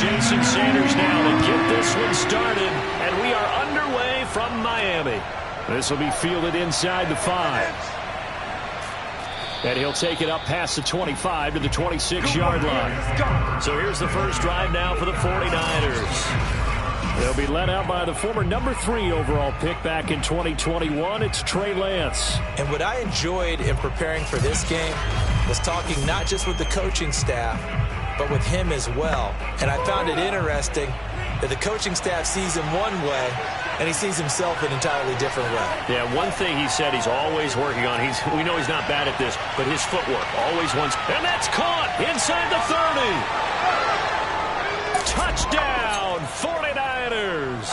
Jason Sanders now to get this one started, and we are underway from Miami. This will be fielded inside the 5. And he'll take it up past the 25 to the 26-yard line. So here's the first drive now for the 49ers. They'll be led out by the former number 3 overall pick back in 2021. It's Trey Lance. And what I enjoyed in preparing for this game was talking not just with the coaching staff, but with him as well. And I found it interesting that the coaching staff sees him one way, and he sees himself an entirely different way. Yeah, one thing he said he's always working on, we know he's not bad at this, but his footwork, always wants, and that's caught inside the 30. Touchdown, 49ers.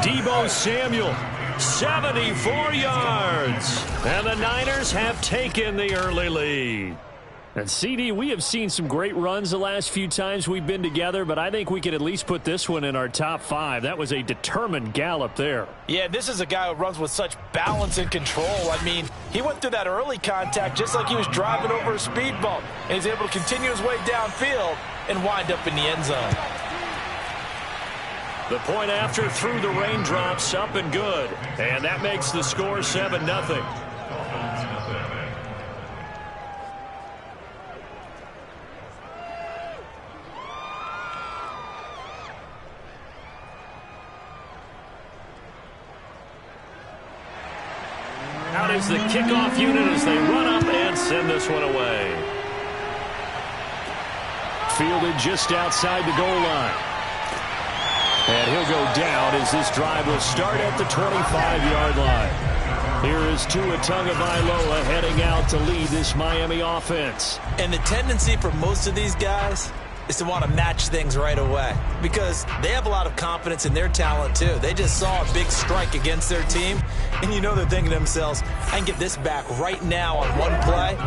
Deebo Samuel, 74 yards. And the Niners have taken the early lead. And CD, we have seen some great runs the last few times we've been together, but I think we can at least put this one in our top 5. That was a determined gallop there. Yeah, this is a guy who runs with such balance and control. I mean, he went through that early contact just like he was driving over a speed bump, and he's able to continue his way downfield and wind up in the end zone. The point after through the raindrops, up and good. And that makes the score 7-0. Out is the kickoff unit as they run up and send this one away. Fielded just outside the goal line. And he'll go down as this drive will start at the 25-yard line. Here is Tua Tagovailoa heading out to lead this Miami offense. And the tendency for most of these guys is to want to match things right away because they have a lot of confidence in their talent too. They just saw a big strike against their team, and you know they're thinking to themselves, I can get this back right now on one play.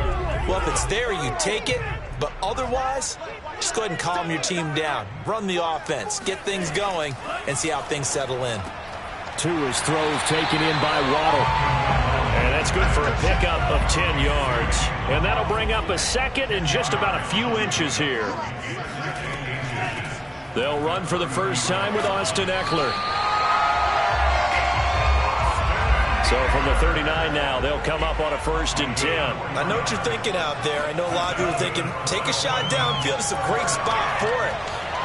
Well, if it's there, you take it, but otherwise, just go ahead and calm your team down. Run the offense, get things going, and see how things settle in. Tua's throws taken in by Waddle. And that's good for a pickup of 10 yards. And that'll bring up a second and just about a few inches here. They'll run for the first time with Austin Eckler. So from the 39 now, they'll come up on a 1st and 10. I know what you're thinking out there. I know a lot of people are thinking, take a shot downfield. It's a great spot for it.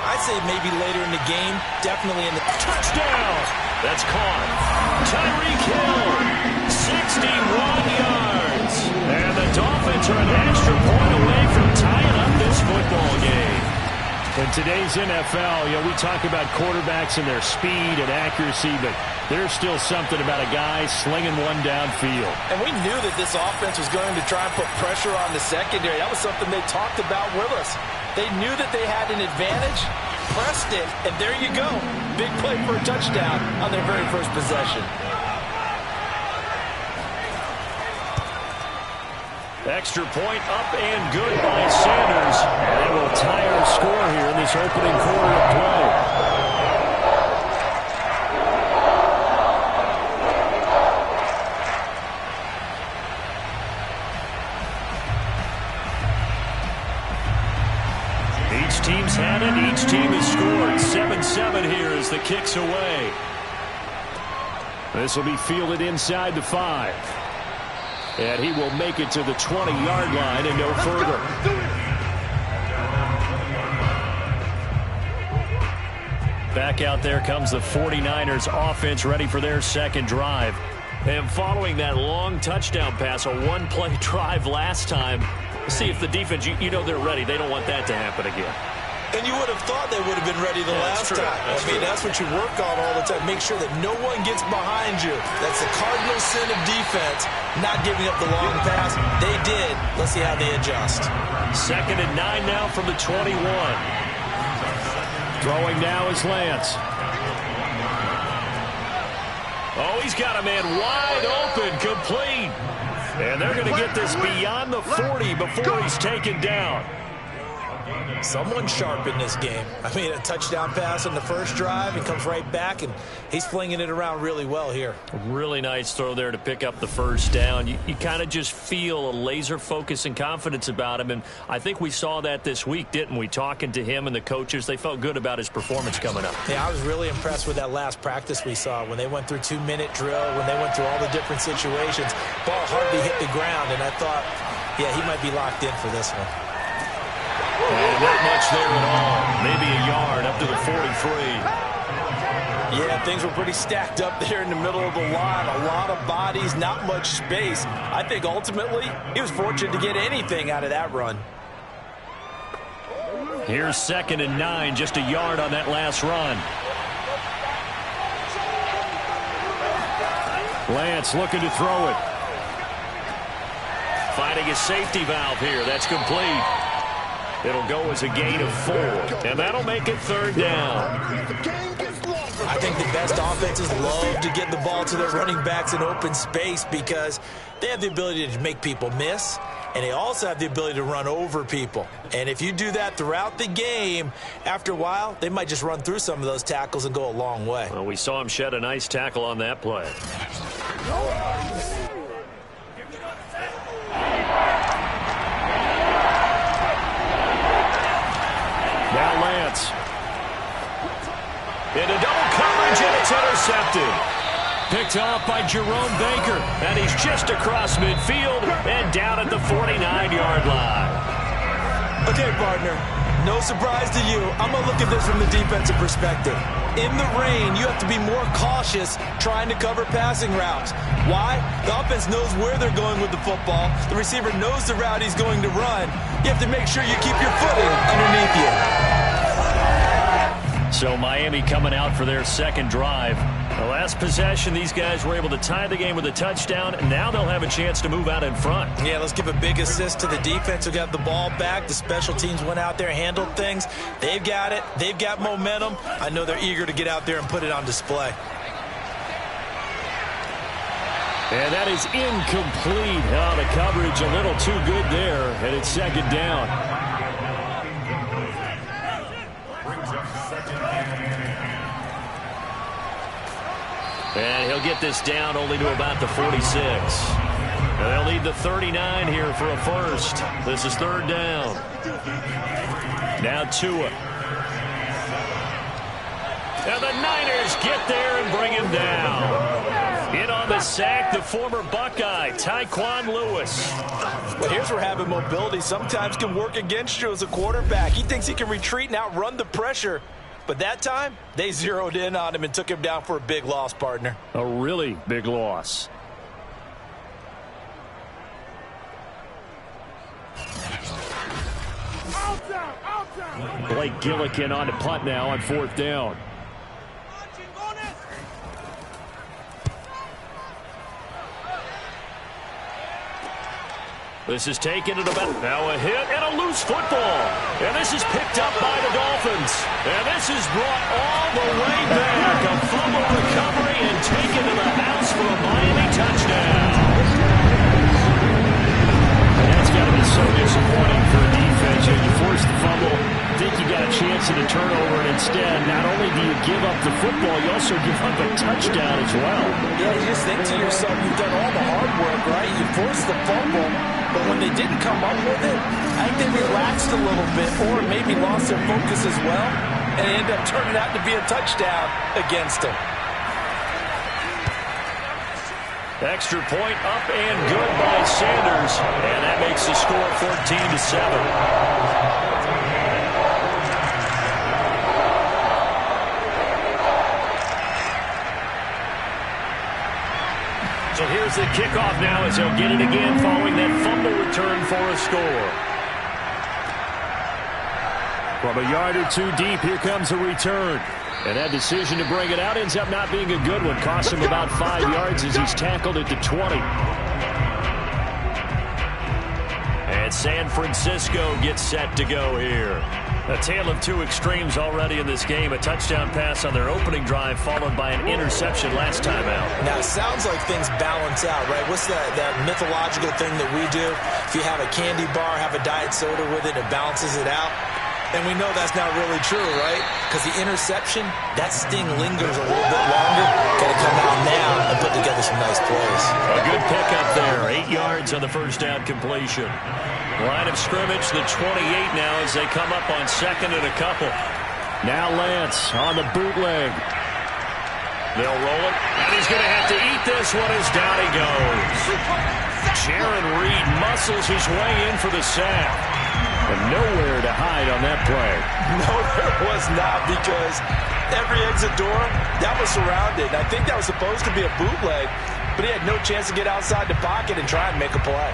I'd say maybe later in the game, definitely in the touchdown. That's caught. Tyreek Hill, 61 yards. And the Dolphins are an extra point away from tying up this football game. In today's NFL, we talk about quarterbacks and their speed and accuracy, but there's still something about a guy slinging one downfield. And we knew that this offense was going to try and put pressure on the secondary. That was something they talked about with us. They knew that they had an advantage, pressed it, and there you go. Big play for a touchdown on their very first possession. Extra point up and good by Sanders. And that will tie our score here in this opening quarter of play. Each team's had it. Each team has scored. 7-7 here as the kick's away. This will be fielded inside the 5. And he will make it to the 20-yard line and no further. Back out there comes the 49ers offense ready for their second drive. And following that long touchdown pass, a one-play drive last time, see if the defense, you know they're ready. They don't want that to happen again. And you would have thought they would have been ready the last time. That's what you work on all the time. Make sure that no one gets behind you. That's the cardinal sin of defense, not giving up the long pass. They did. Let's see how they adjust. 2nd and 9 now from the 21. Throwing now is Lance. Oh, he's got a man wide open, complete. And they're going to get this beyond the 40 before he's taken down. Someone sharp in this game. I mean, a touchdown pass on the first drive, he comes right back, and he's flinging it around really well here. A really nice throw there to pick up the first down. You kind of just feel a laser focus and confidence about him, and I think we saw that this week, didn't we? Talking to him and the coaches, they felt good about his performance coming up. Yeah, I was really impressed with that last practice we saw when they went through 2-minute drill, when they went through all the different situations. Ball hardly hit the ground, and I thought, yeah, he might be locked in for this one. And not much there at all. Maybe a yard up to the 43. Yeah, things were pretty stacked up there in the middle of the line. A lot of bodies, not much space. I think ultimately he was fortunate to get anything out of that run. Here's 2nd and 9, just a yard on that last run. Lance looking to throw it. Finding a safety valve here. That's complete. It'll go as a gain of 4, and that'll make it 3rd down. I think the best offenses love to get the ball to their running backs in open space because they have the ability to make people miss, and they also have the ability to run over people. And if you do that throughout the game, after a while, they might just run through some of those tackles and go a long way. Well, we saw him shed a nice tackle on that play. Now Lance. Into double coverage, and it's intercepted. Picked off by Jerome Baker, and he's just across midfield and down at the 49-yard line. Okay, partner, no surprise to you. I'm going to look at this from the defensive perspective. In the rain, you have to be more cautious trying to cover passing routes. Why? The offense knows where they're going with the football. The receiver knows the route he's going to run. You have to make sure you keep your footing underneath you. So Miami coming out for their 2nd drive. The last possession, these guys were able to tie the game with a touchdown, and now they'll have a chance to move out in front. Yeah, let's give a big assist to the defense who got the ball back. The special teams went out there, handled things. They've got it. They've got momentum. I know they're eager to get out there and put it on display. And that is incomplete. Oh, the coverage a little too good there, and it's 2nd down. And he'll get this down only to about the 46. And they'll need the 39 here for a first. This is 3rd down. Now Tua. And the Niners get there and bring him down. In on the sack, the former Buckeye, Tyquan Lewis. Well, here's where having mobility sometimes can work against you as a quarterback. He thinks he can retreat and outrun the pressure. But that time, they zeroed in on him and took him down for a big loss, partner. A really big loss. Blake Gillikin on the punt now on 4th down. This is taken at about, now a hit and a loose football. And this is picked up by the Dolphins. And this is brought all the way back. A fumble recovery and taken to the house for a Miami touchdown. And that's got to be so disappointing for a defense. You force the fumble, think you got a chance at a turnover, and instead, not only do you give up the football, you also give up a touchdown as well. Yeah, you just think to yourself, you've done all the hard work, right? You forced the fumble, but when they didn't come up with it, I think they relaxed a little bit or maybe lost their focus as well, and it ended up turning out to be a touchdown against them. Extra point up and good by Sanders, and that makes the score 14-7. So here's the kickoff now as he'll get it again following that fumble return for a score. From a yard or two deep, here comes a return. And that decision to bring it out ends up not being a good one. Cost him about 5 yards as he's tackled at the 20. And San Francisco gets set to go here. A tale of two extremes already in this game. A touchdown pass on their opening drive followed by an interception last time out. Now, it sounds like things balance out, right? What's that mythological thing that we do? If you have a candy bar, have a diet soda with it, it balances it out. And we know that's not really true, right? Because the interception, that sting lingers a little bit longer. Got to come out now and put together some nice plays. A good pickup there. 8 yards on the first down completion. Line of scrimmage, the 28 now as they come up on second and a couple. Now Lance on the bootleg. They'll roll it, and he's going to have to eat this one as down he goes. Jaron Reed muscles his way in for the sack. And nowhere to hide on that play. No, there was not, because every exit door, that was surrounded. I think that was supposed to be a bootleg, but he had no chance to get outside the pocket and try and make a play.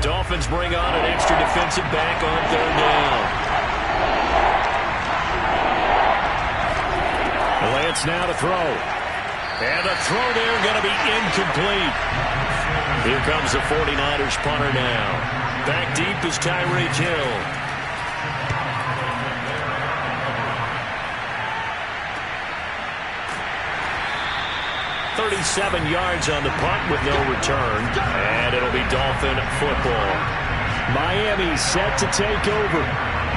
Dolphins bring on an extra defensive back on third down. Lance now to throw. And the throw there going to be incomplete. Here comes the 49ers punter now. Back deep is Tyreek Hill. .37 yards on the punt with no return. And it'll be Dolphin football. Miami set to take over.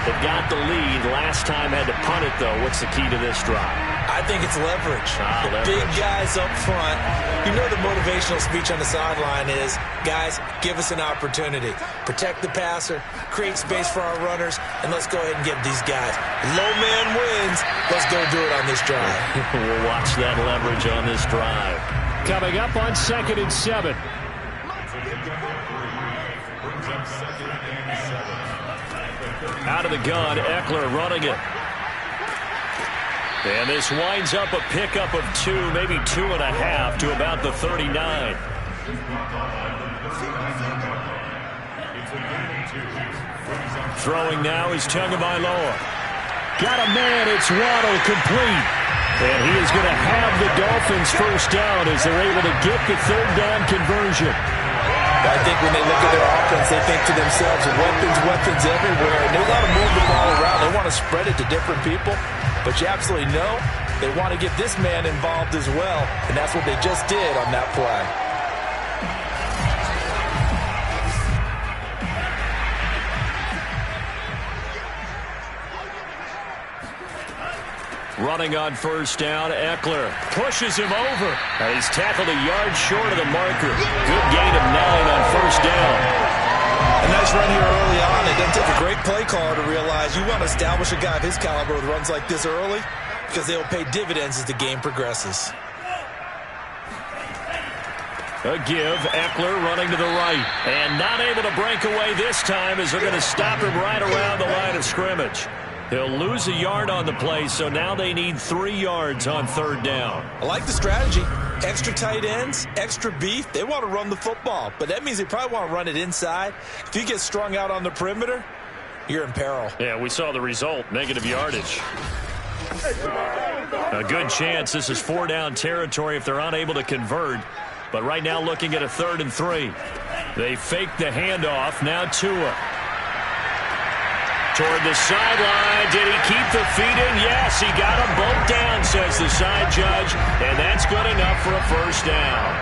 They've got the lead. Last time had to punt it, though. What's the key to this drive? I think it's leverage. The big guys up front. You know the motivational speech on the sideline is, guys, give us an opportunity. Protect the passer, create space for our runners, and let's go ahead and get these guys. Low man wins. Let's go do it on this drive. We'll watch that leverage on this drive. Coming up on 2nd and 7. Out of the gun, Eckler running it. And this winds up a pickup of 2, maybe 2.5 to about the 39. Throwing now is Tagovailoa. Got a man, it's Waddle, complete. And he is going to have the Dolphins first down as they're able to get the third down conversion. I think when they look at their offense, they think to themselves, weapons everywhere. And they want to move the ball around. They want to spread it to different people. But you absolutely know they want to get this man involved as well. And that's what they just did on that play. Running on first down, Eckler pushes him over. And he's tackled a yard short of the marker. Good gain of 9 on first down. A nice run here early on. It doesn't take a great play caller to realize you want to establish a guy of his caliber with runs like this early, because they'll pay dividends as the game progresses. A give, Eckler running to the right. And not able to break away this time as they're going to stop him right around the line of scrimmage. He'll lose a yard on the play, so now they need 3 yards on third down. I like the strategy. Extra tight ends, extra beef. They want to run the football, but that means they probably want to run it inside. If you get strung out on the perimeter, you're in peril. Yeah, we saw the result, negative yardage. A good chance this is 4-down territory if they're unable to convert. But right now looking at a 3rd and 3. They fake the handoff. Now Tua. Toward the sideline. Did he keep the feet in? Yes, he got them both down, says the side judge. And that's good enough for a first down.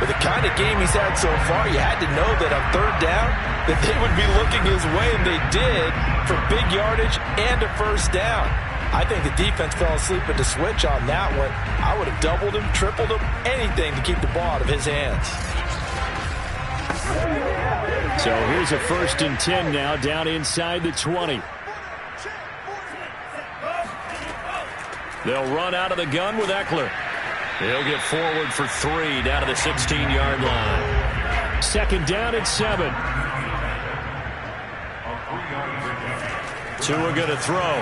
With the kind of game he's had so far, you had to know that on third down that they would be looking his way, and they did, for big yardage and a first down. I think the defense fell asleep at the switch on that one. I would have doubled him, tripled him, anything to keep the ball out of his hands. So here's a 1st and 10 now, down inside the 20. They'll run out of the gun with Eckler. He'll get forward for 3 down to the 16-yard line. 2nd down and 7. Tua going to throw.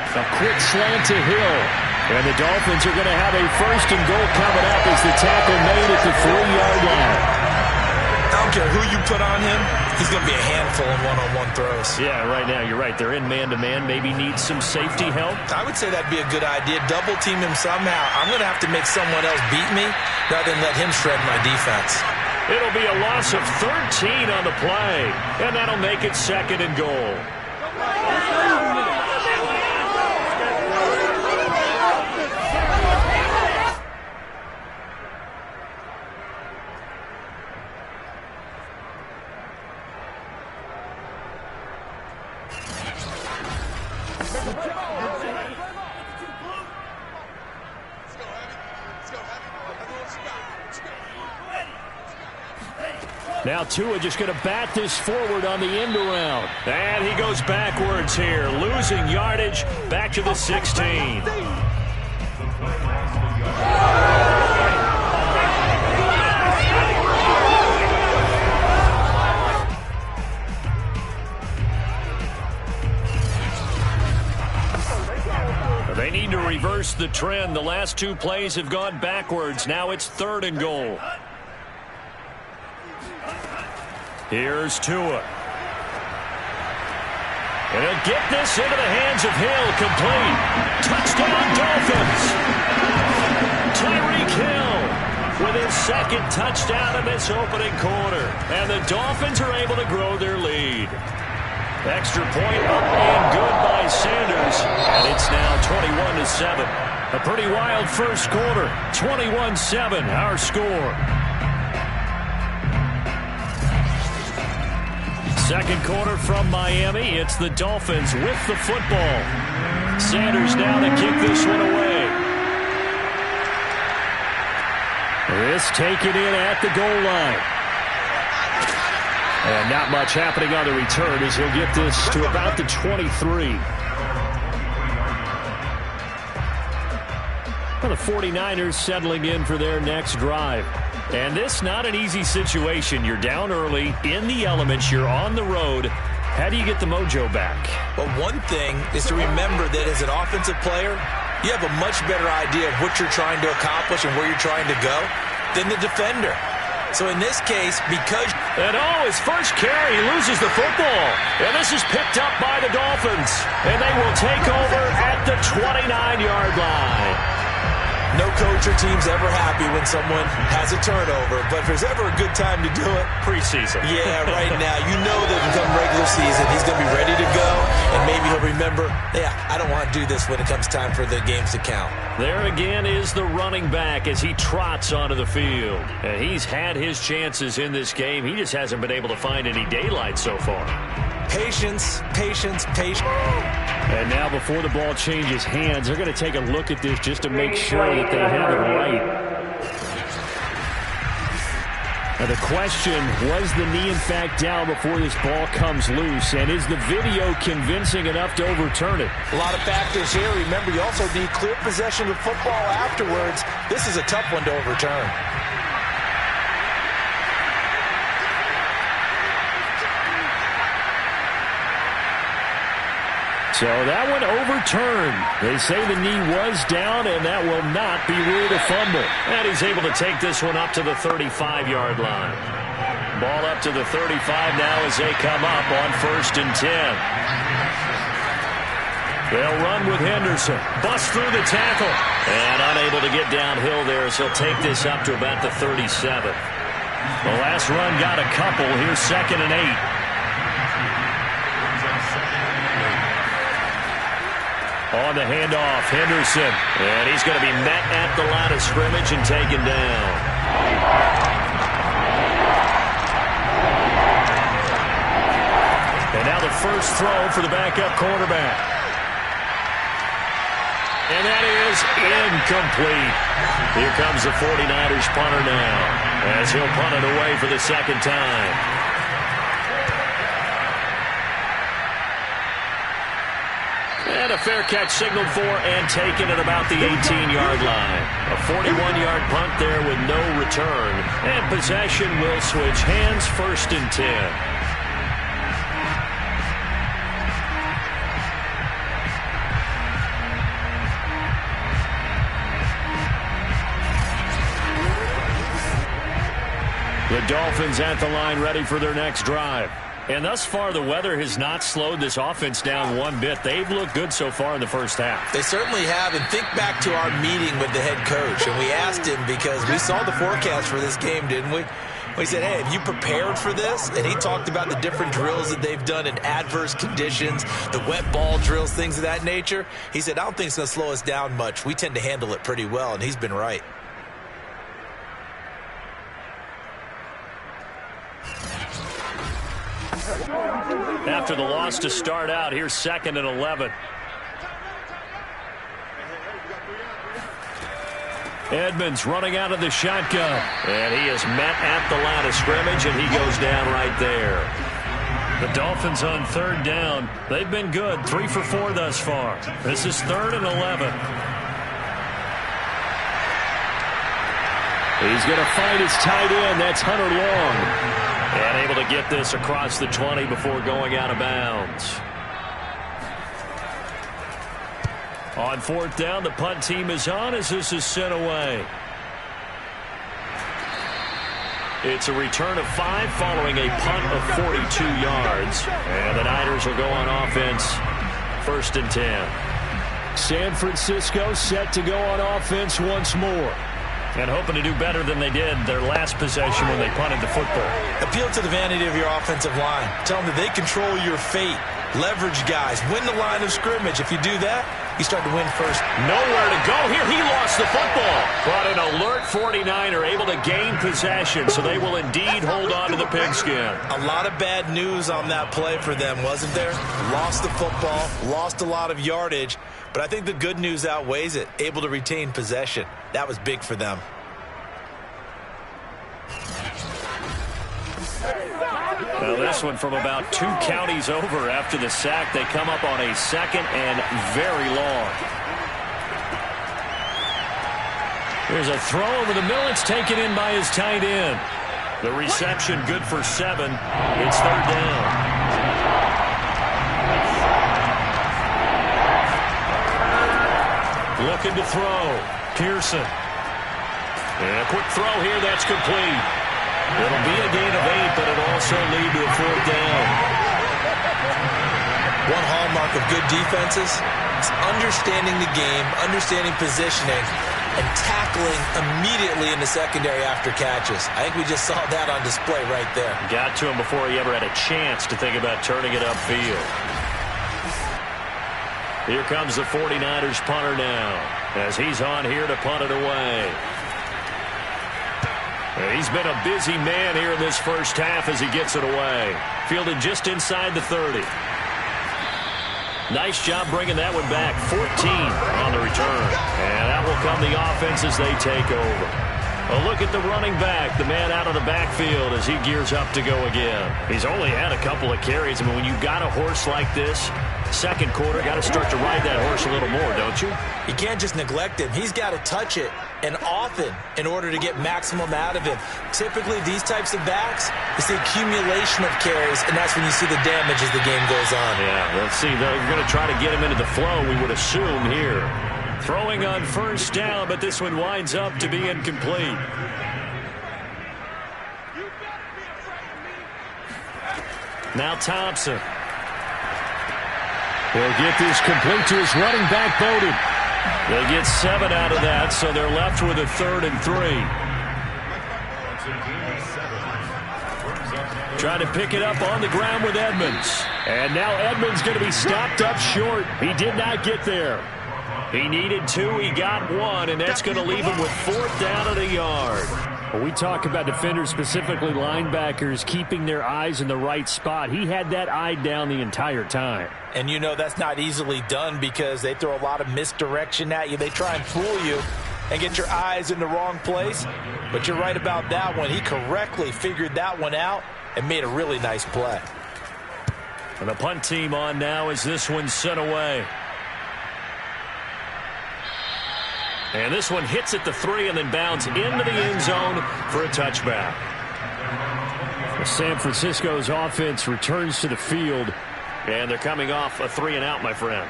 A quick slant to Hill. And the Dolphins are going to have a 1st and goal coming up as the tackle made at the 3-yard line. I don't care who you put on him, he's going to be a handful in one-on-one throws. Yeah, right now, you're right. They're in man-to-man. Maybe needs some safety help. I would say that'd be a good idea. Double team him somehow. I'm going to have to make someone else beat me rather than let him shred my defense. It'll be a loss of 13 on the play, and that'll make it 2nd and goal. Now Tua just going to bat this forward on the end around. And he goes backwards here, losing yardage back to the 16. They need to reverse the trend. The last 2 plays have gone backwards. Now it's 3rd and goal. Here's Tua. And he'll get this into the hands of Hill. Complete. Touchdown, Dolphins. Tyreek Hill with his 2nd touchdown in this opening quarter. And the Dolphins are able to grow their lead. Extra point up and good by Sanders. And it's now 21-7. A pretty wild first quarter. 21-7, our score. Second quarter from Miami. It's the Dolphins with the football. Sanders now to kick this one away. This taken in at the goal line. And not much happening on the return as he'll get this to about the 23. Well, the 49ers settling in for their next drive. And this not an easy situation. You're down early, in the elements, you're on the road. How do you get the mojo back? Well, one thing is to remember that as an offensive player, you have a much better idea of what you're trying to accomplish and where you're trying to go than the defender. So in this case, because... And his first carry, he loses the football. And this is picked up by the Dolphins. And they will take over at the 29-yard line. No coach or team's ever happy when someone has a turnover, but if there's ever a good time to do it, preseason. Yeah, right now. You know that come regular season, he's going to be ready to go, and maybe he'll remember, I don't want to do this when it comes time for the games to count. There again is the running back as he trots onto the field. And he's had his chances in this game. He just hasn't been able to find any daylight so far. Patience, patience, patience. And now before the ball changes hands, they're going to take a look at this just to make sure that they have it right. Now the question, was the knee in fact down before this ball comes loose? And is the video convincing enough to overturn it? A lot of factors here. Remember, you also need clear possession of football afterwards. This is a tough one to overturn. So that one overturned. They say the knee was down, and that will not be ruled a fumble. And he's able to take this one up to the 35-yard line. Ball up to the 35 now as they come up on 1st and 10. They'll run with Henderson. Bust through the tackle. And unable to get downhill there as he'll take this up to about the 37. The last run got a couple. Here's 2nd and 8. On the handoff, Henderson. And he's going to be met at the line of scrimmage and taken down. And now the first throw for the backup quarterback. And that is incomplete. Here comes the 49ers punter now as he'll punt it away for the 2nd time. And a fair catch signaled for and taken at about the 18-yard line. A 41-yard punt there with no return. And possession will switch hands, 1st and 10. The Dolphins at the line ready for their next drive. And thus far, the weather has not slowed this offense down one bit. They've looked good so far in the first half. They certainly have. And think back to our meeting with the head coach. And we asked him because we saw the forecast for this game, didn't we? He said, hey, have you prepared for this? And he talked about the different drills that they've done in adverse conditions, the wet ball drills, things of that nature. He said, I don't think it's going to slow us down much. We tend to handle it pretty well, and he's been right. After the loss to start out, here's 2nd and 11. Edmonds running out of the shotgun. And he is met at the line of scrimmage, and he goes down right there. The Dolphins on 3rd down. They've been good, 3 for 4 thus far. This is 3rd and 11. He's going to find his tight end. That's Hunter Long. And able to get this across the 20 before going out of bounds. On 4th down, the punt team is on as this is sent away. It's a return of 5 following a punt of 42 yards. And the Niners will go on offense, 1st and 10. San Francisco set to go on offense once more. And hoping to do better than they did their last possession when they punted the football. Appeal to the vanity of your offensive line. Tell them that they control your fate. Leverage guys. Win the line of scrimmage. If you do that, you start to win first. Nowhere to go here. He lost the football. But an alert 49er able to gain possession, so they will indeed hold on to the pigskin. A lot of bad news on that play for them, wasn't there? Lost the football, lost a lot of yardage, but I think the good news outweighs it. Able to retain possession. That was big for them. Now this one from about 2 counties over after the sack. They come up on a 2nd and very long. There's a throw over the middle. It's taken in by his tight end. The reception good for 7. It's 3rd down. Looking to throw. Pearson. And a quick throw here. That's complete. It'll be a gain of 8, but it'll also lead to a 4th down. One hallmark of good defenses is understanding the game, understanding positioning, and tackling immediately in the secondary after catches. I think we just saw that on display right there. Got to him before he ever had a chance to think about turning it upfield. Here comes the 49ers punter now, as he's on here to punt it away. He's been a busy man here in this first half as he gets it away. Fielded just inside the 30. Nice job bringing that one back. 14 on the return. And that will come the offense as they take over. A look at the running back, the man out of the backfield as he gears up to go again. He's only had a couple of carries. I mean, when you've got a horse like this, 2nd quarter, got to start to ride that horse a little more, don't you? You can't just neglect him. He's got to touch it, and often, in order to get maximum out of him. Typically, these types of backs, it's the accumulation of carries, and that's when you see the damage as the game goes on. Yeah, let's see. They're going to try to get him into the flow, we would assume here. Throwing on 1st down, but this one winds up to be incomplete. Now Thompson. He'll get this complete to his running back, Bowden. They get 7 out of that, so they're left with a 3rd and 3. Trying to pick it up on the ground with Edmonds. And now Edmonds going to be stopped up short. He did not get there. He needed 2. He got 1, and that's going to leave him with 4th down at a yard. When we talk about defenders, specifically linebackers, keeping their eyes in the right spot, he had that eye down the entire time. And you know that's not easily done because they throw a lot of misdirection at you. They try and fool you and get your eyes in the wrong place. But you're right about that one. He correctly figured that one out and made a really nice play. And the punt team on now as this one's sent away. And this one hits at the 3 and then bounds into the end zone for a touchback. San Francisco's offense returns to the field, and they're coming off a 3-and-out, my friend.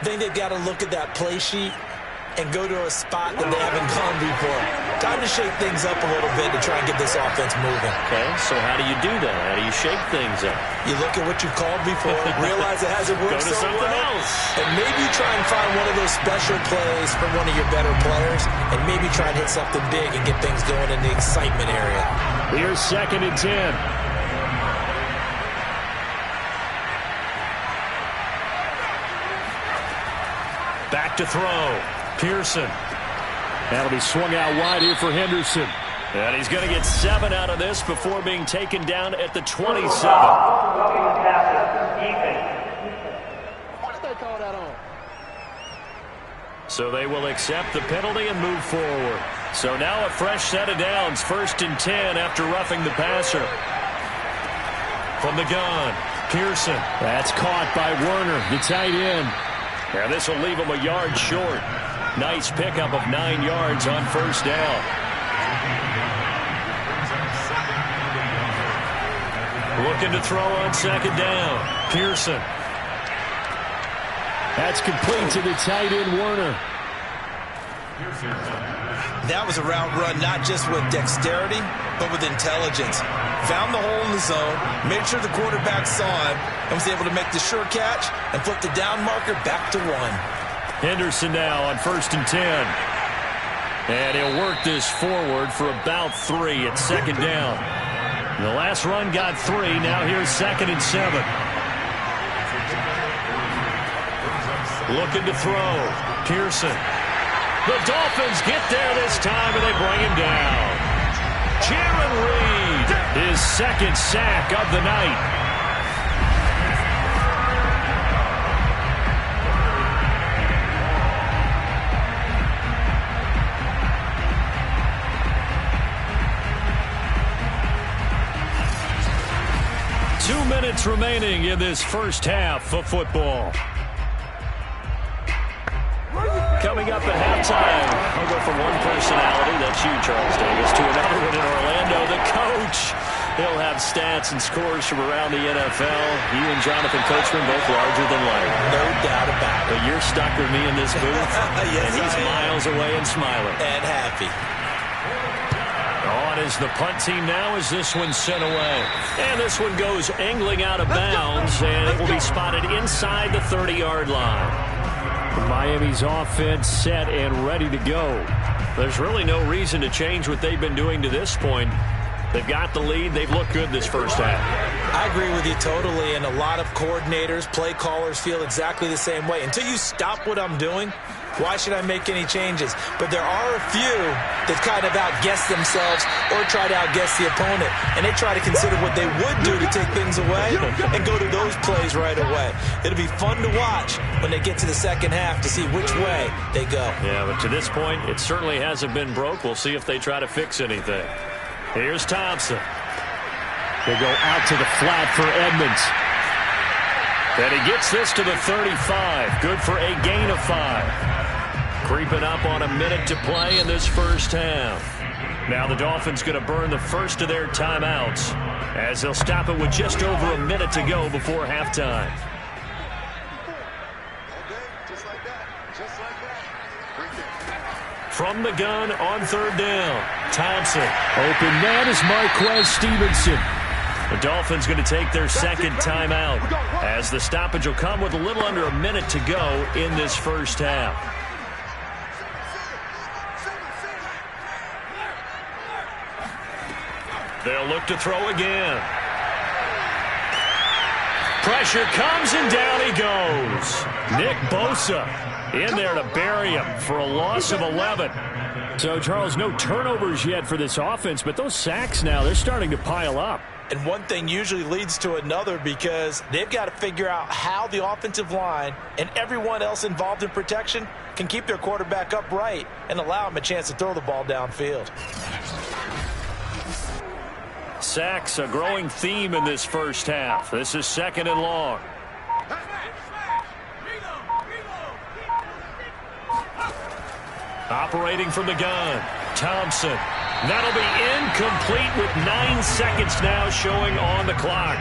I think they've got to look at that play sheet and go to a spot that they haven't gone before. Time to shake things up a little bit to try and get this offense moving. Okay, so how do you do that? How do you shake things up? You look at what you called before, realize it hasn't worked so well. Go to something else. And maybe try and find one of those special plays from one of your better players, and maybe try and hit something big and get things going in the excitement area. Here's 2nd and 10. Back to throw. Pearson. That'll be swung out wide here for Henderson. And he's going to get 7 out of this before being taken down at the 27. What did they call that on? So they will accept the penalty and move forward. So now a fresh set of downs. 1st and 10 after roughing the passer. From the gun, Pearson. That's caught by Werner, the tight end. And this will leave him a yard short. Nice pickup of 9 yards on 1st down. Looking to throw on 2nd down. Pearson. That's complete to the tight end, Werner. That was a route run not just with dexterity, but with intelligence. Found the hole in the zone, made sure the quarterback saw him, and was able to make the sure catch and flip the down marker back to 1. Henderson now on 1st and 10. And he'll work this forward for about 3 at 2nd down. The last run got 3. Now here's 2nd and 7. Looking to throw. Pearson. The Dolphins get there this time, and they bring him down. Jaron Reed, his 2nd sack of the night. Minutes remaining in this first half of football. Coming up at halftime, I'll go from one personality, that's you, Charles Davis, to another one in Orlando, the coach. He'll have stats and scores from around the NFL. You and Jonathan Coachman both larger than life. No doubt about it. But you're stuck with me in this booth, yes, and he's miles away and smiling. And happy. On is the punt team now as this one's sent away. And this one goes angling out of bounds, and it will be spotted inside the 30-yard line. Miami's offense set and ready to go. There's really no reason to change what they've been doing to this point. They've got the lead. They've looked good this first half. I agree with you totally, and a lot of coordinators, play callers feel exactly the same way. Until you stop what I'm doing, why should I make any changes? But there are a few that kind of outguess themselves or try to outguess the opponent, and they try to consider what they would do to take things away and go to those plays right away. It'll be fun to watch when they get to the second half to see which way they go. Yeah, but to this point, it certainly hasn't been broke. We'll see if they try to fix anything. Here's Thompson. They go out to the flat for Edmonds. And he gets this to the 35. Good for a gain of 5. Creeping up on a minute to play in this first half. Now the Dolphins going to burn the first of their timeouts as they'll stop it with just over a minute to go before halftime. From the gun on 3rd down. Thompson. Open man is Marquez Stevenson. The Dolphins going to take their 2nd timeout as the stoppage will come with a little under a minute to go in this first half. They'll look to throw again. Pressure comes and down he goes. Nick Bosa in there to bury him for a loss of 11. So, Charles, no turnovers yet for this offense, but those sacks now, they're starting to pile up. And one thing usually leads to another because they've got to figure out how the offensive line and everyone else involved in protection can keep their quarterback upright and allow him a chance to throw the ball downfield. Sacks, a growing theme in this first half. This is 2nd and long. Operating from the gun, Thompson. That'll be incomplete with 9 seconds now showing on the clock.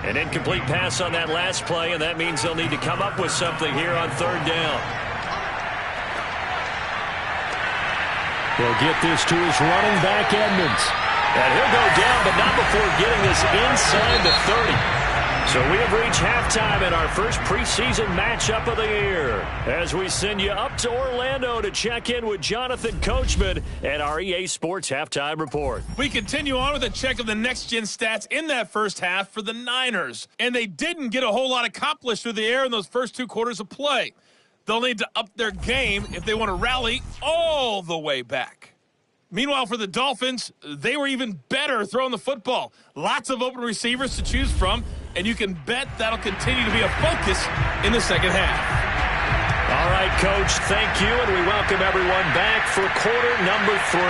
An incomplete pass on that last play, and that means they'll need to come up with something here on 3rd down. He'll get this to his running back, Edmonds. And he'll go down, but not before getting this inside the 30. So we have reached halftime in our first preseason matchup of the year as we send you up to Orlando to check in with Jonathan Coachman and our EA Sports Halftime Report. We continue on with a check of the next-gen stats in that first half for the Niners. And they didn't get a whole lot accomplished through the air in those first 2 quarters of play. They'll need to up their game if they want to rally all the way back. Meanwhile, for the Dolphins, they were even better throwing the football. Lots of open receivers to choose from, and you can bet that'll continue to be a focus in the second half. All right, Coach, thank you, and we welcome everyone back for quarter number 3.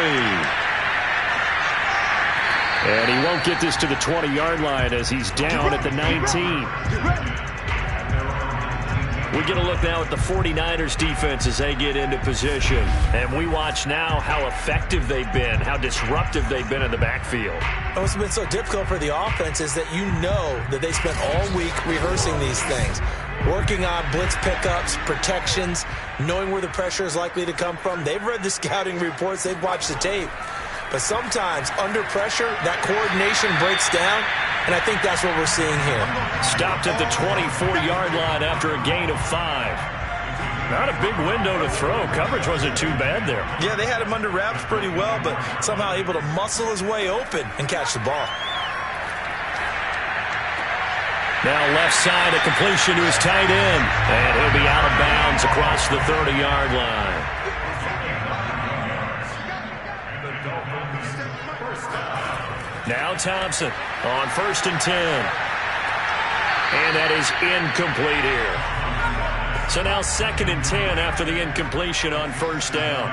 And he won't get this to the 20-yard line as he's down at the 19. We get a look now at the 49ers defense as they get into position. And we watch now how effective they've been, how disruptive they've been in the backfield. What's been so difficult for the offense is that you know that they spent all week rehearsing these things, working on blitz pickups, protections, knowing where the pressure is likely to come from. They've read the scouting reports. They've watched the tape. But sometimes, under pressure, that coordination breaks down, and I think that's what we're seeing here. Stopped at the 24-yard line after a gain of 5. Not a big window to throw. Coverage wasn't too bad there. Yeah, they had him under wraps pretty well, but somehow able to muscle his way open and catch the ball. Now left side, a completion to his tight end, and he'll be out of bounds across the 30-yard line. Now Thompson on 1st and 10. And that is incomplete here. So now 2nd and 10 after the incompletion on 1st down.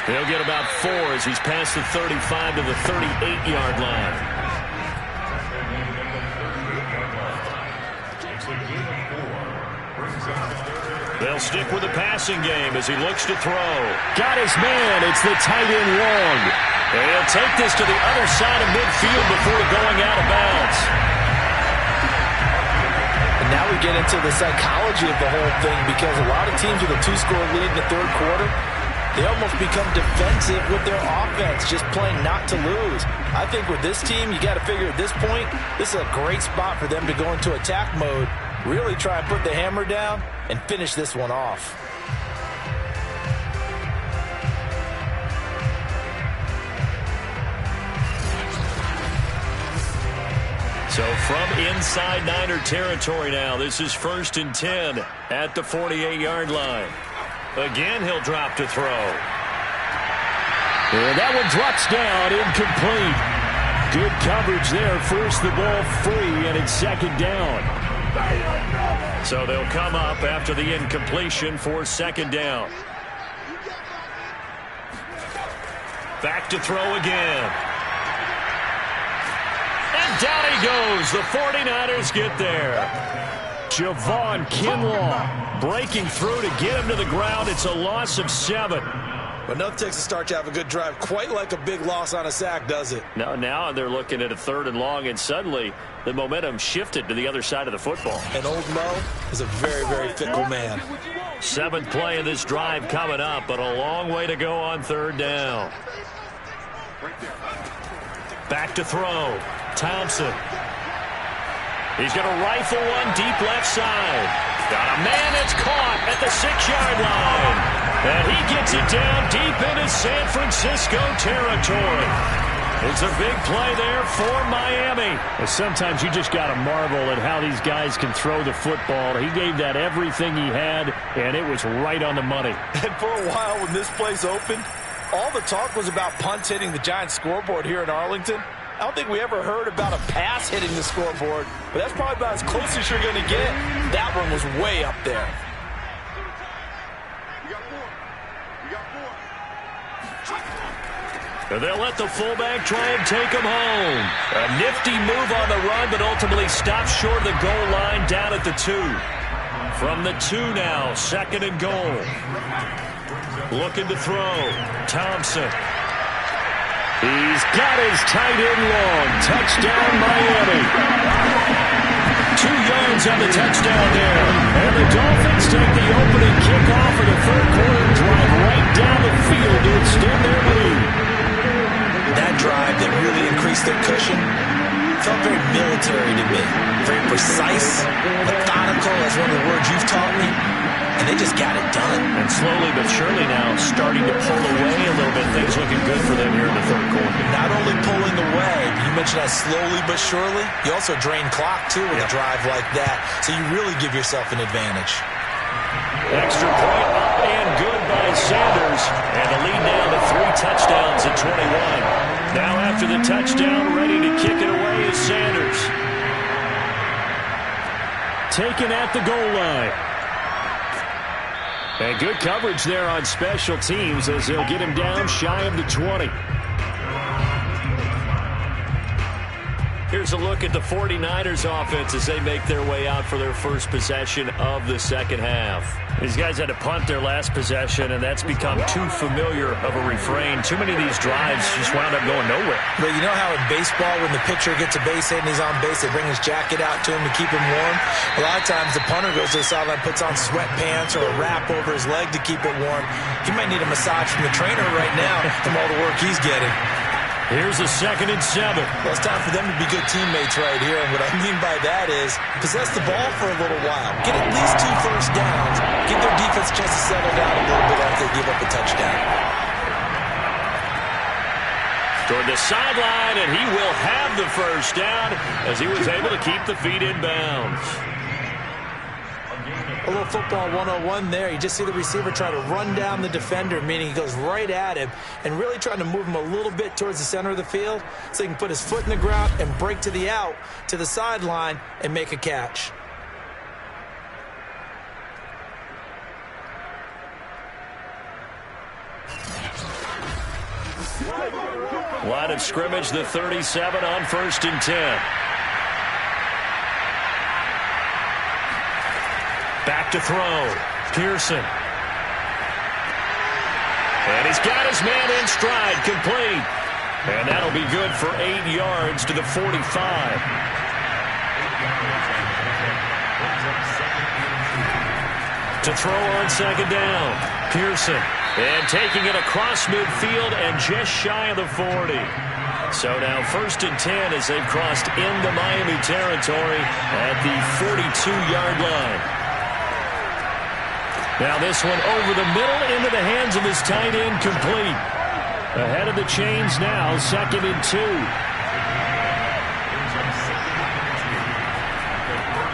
He'll get about 4 as he's past the 35 to the 38-yard line. They'll stick with the passing game as he looks to throw. Got his man. It's the tight end Long. And he'll take this to the other side of midfield before going out of bounds. And now we get into the psychology of the whole thing because a lot of teams with a 2-score lead in the 3rd quarter, they almost become defensive with their offense, just playing not to lose. I think with this team, you got to figure at this point, this is a great spot for them to go into attack mode, really try and put the hammer down and finish this one off. So from inside Niner territory now, this is 1st and 10 at the 48-yard line. Again, he'll drop to throw. And that one drops down, incomplete. Good coverage there, forced the ball free, and it's 2nd down. So they'll come up after the incompletion for 2nd down. Back to throw again. And down he goes. The 49ers get there. Javon Kinlaw breaking through to get him to the ground. It's a loss of 7. But nothing takes a start to have a good drive quite like a big loss on a sack, does it? No, now they're looking at a 3rd and long, and suddenly the momentum shifted to the other side of the football. And old Mo is a very, very fickle man. 7th play of this drive coming up, but a long way to go on 3rd down. Back to throw. Thompson. He's going to rifle one deep left side. Got a man that's caught at the 6-yard line. And he gets it down deep into San Francisco territory. It's a big play there for Miami. Sometimes you just got to marvel at how these guys can throw the football. He gave that everything he had, and it was right on the money. And for a while when this place opened, all the talk was about punts hitting the Giants scoreboard here in Arlington. I don't think we ever heard about a pass hitting the scoreboard, but that's probably about as close as you're going to get. That one was way up there. They'll let the fullback try and take him home. A nifty move on the run, but ultimately stops short of the goal line down at the 2. From the 2 now, 2nd and goal. Looking to throw. Thompson. He's got his tight end Long. Touchdown, Miami. 2 yards on the touchdown there. And the Dolphins take the opening kickoff of the third quarter and drive right down the field to extend their lead. That drive that really increased their cushion felt very military to me. Very precise, methodical, as one of the words you've taught me. And they just got it done. And slowly but surely now starting to pull away a little bit. Things looking good for them here in the third quarter. Not only pulling away, you mentioned that slowly but surely. You also drain clock, too, with a drive like that. So you really give yourself an advantage. Extra point up and good by Sanders. And the lead now to 3 touchdowns at 21. Now after the touchdown, ready to kick it away is Sanders. Taken at the goal line. And good coverage there on special teams as they'll get him down shy of the 20. Here's a look at the 49ers offense as they make their way out for their first possession of the second half. These guys had to punt their last possession, and that's become too familiar of a refrain. Too many of these drives just wound up going nowhere. But you know how in baseball, when the pitcher gets a base hit and he's on base, they bring his jacket out to him to keep him warm? A lot of times the punter goes to the sideline, puts on sweatpants or a wrap over his leg to keep it warm. He might need a massage from the trainer right now from all the work he's getting. Here's a 2nd and 7. Well, it's time for them to be good teammates right here. And what I mean by that is possess the ball for a little while. Get at least 2 first downs. Give their defense a chance to settle down a little bit after they give up a touchdown. Toward the sideline, and he will have the first down as he was able to keep the feet in bounds. A little football 101 there. You just see the receiver try to run down the defender, meaning he goes right at him and really trying to move him a little bit towards the center of the field so he can put his foot in the ground and break to the out, to the sideline, and make a catch. Line of scrimmage, the 37 on 1st and 10. Back to throw. Pearson. And he's got his man in stride, complete. And that'll be good for 8 yards to the 45. To throw on 2nd down. Pearson. And taking it across midfield and just shy of the 40. So now 1st and 10 as they've crossed into Miami territory at the 42-yard line. Now this one over the middle into the hands of his tight end, complete. Ahead of the chains now, 2nd and 2.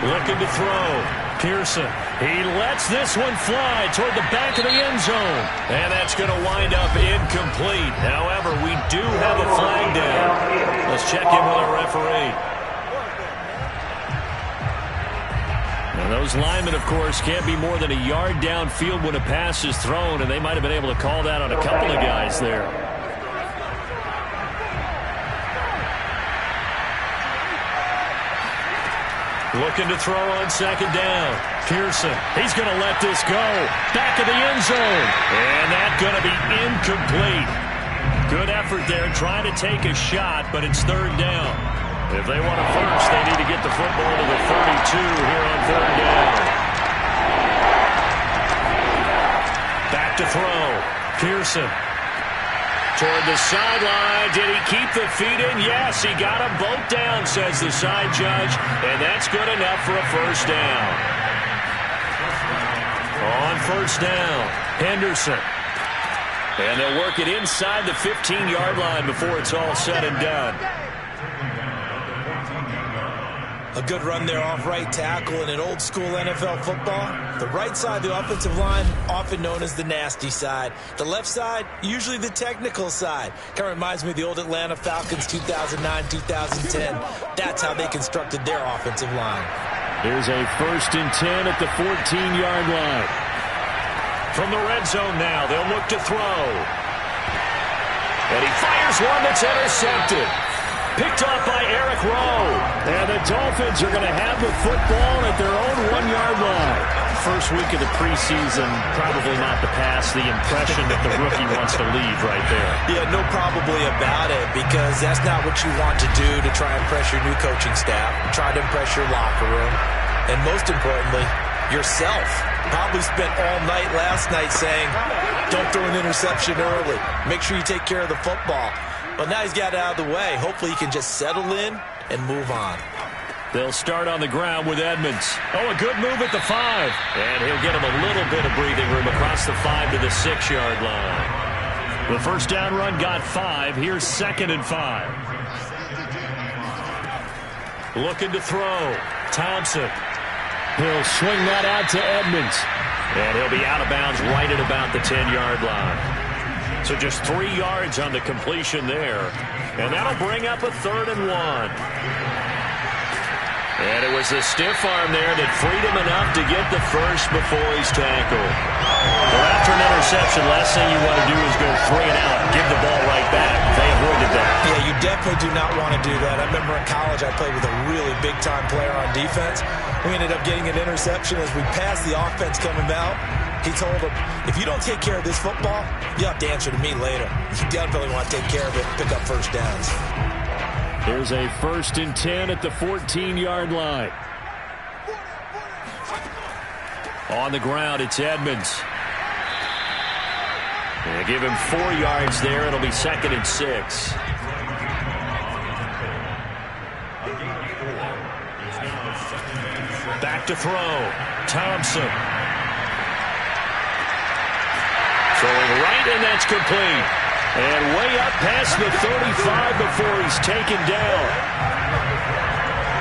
Looking to throw. Pearson. He lets this one fly toward the back of the end zone. And that's going to wind up incomplete. However, we do have a flag down. Let's check in with our referee. And those linemen, of course, can't be more than a yard downfield when a pass is thrown, and they might have been able to call that on a couple of guys there. Looking to throw on 2nd down. Pearson, he's going to let this go. Back of the end zone. And that's going to be incomplete. Good effort there trying to take a shot, but it's 3rd down. If they want a first, they need to get the football to the 32 here on 3rd down. Back to throw. Pearson. Toward the sideline. Did he keep the feet in? Yes, he got them both down, says the side judge. And that's good enough for a first down. On 1st down, Henderson. And they'll work it inside the 15-yard line before it's all said and done. A good run there off right tackle in an old-school NFL football. The right side of the offensive line, often known as the nasty side. The left side, usually the technical side. Kind of reminds me of the old Atlanta Falcons 2009-2010. That's how they constructed their offensive line. Here's a 1st and 10 at the 14-yard line. From the red zone now, they'll look to throw. And he fires one that's intercepted. Picked off by Eric Rowe. And the Dolphins are going to have the football at their own 1-yard line. First week of the preseason, probably not the pass, the impression that the rookie wants to leave right there. Yeah, no probably about it, because that's not what you want to do to try and impress your new coaching staff, try to impress your locker room, and most importantly, yourself. Probably spent all night last night saying, don't throw an interception early. Make sure you take care of the football. But now he's got it out of the way. Hopefully he can just settle in and move on. They'll start on the ground with Edmonds. Oh, a good move at the 5. And he'll get him a little bit of breathing room across the 5 to the 6-yard line. The first down run got 5. Here's 2nd and 5. Looking to throw. Thompson. He'll swing that out to Edmonds. And he'll be out of bounds right at about the 10-yard line. So just 3 yards on the completion there. And that'll bring up a 3rd and 1. And it was the stiff arm there that freed him enough to get the first before he's tackled. Well, after an interception, last thing you want to do is go 3 and out and give the ball right back. They avoided that. Yeah, you definitely do not want to do that. I remember in college I played with a really big-time player on defense. We ended up getting an interception as we passed the offense coming out. He told him, if you don't take care of this football, you'll have to answer to me later. You definitely want to take care of it and pick up first downs. Here's a 1st and 10 at the 14-yard line. On the ground, it's Edmonds. They give him 4 yards there. It'll be 2nd and 6. Back to throw. Thompson. Throwing right, and that's complete. And way up past the 35 before he's taken down.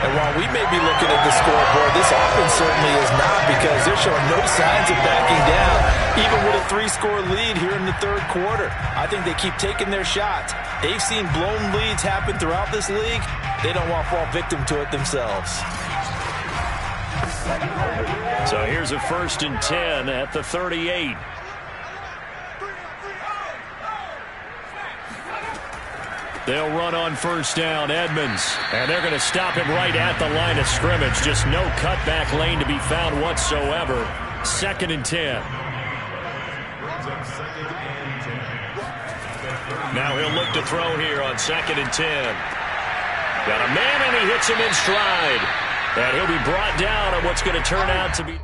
And while we may be looking at the scoreboard, this offense certainly is not, because they're showing no signs of backing down, even with a 3-score lead here in the 3rd quarter. I think they keep taking their shots. They've seen blown leads happen throughout this league. They don't want to fall victim to it themselves. So here's a 1st and 10 at the 38. They'll run on 1st down, Edmonds. And they're going to stop him right at the line of scrimmage. Just no cutback lane to be found whatsoever. 2nd and 10. Now he'll look to throw here on 2nd and 10. Got a man, and he hits him in stride. And he'll be brought down on what's going to turn out to be...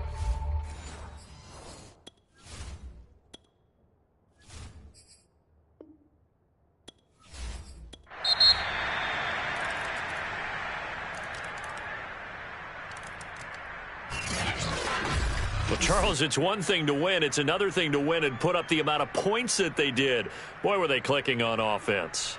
Well, Charles, it's one thing to win. It's another thing to win and put up the amount of points that they did. Boy, were they clicking on offense.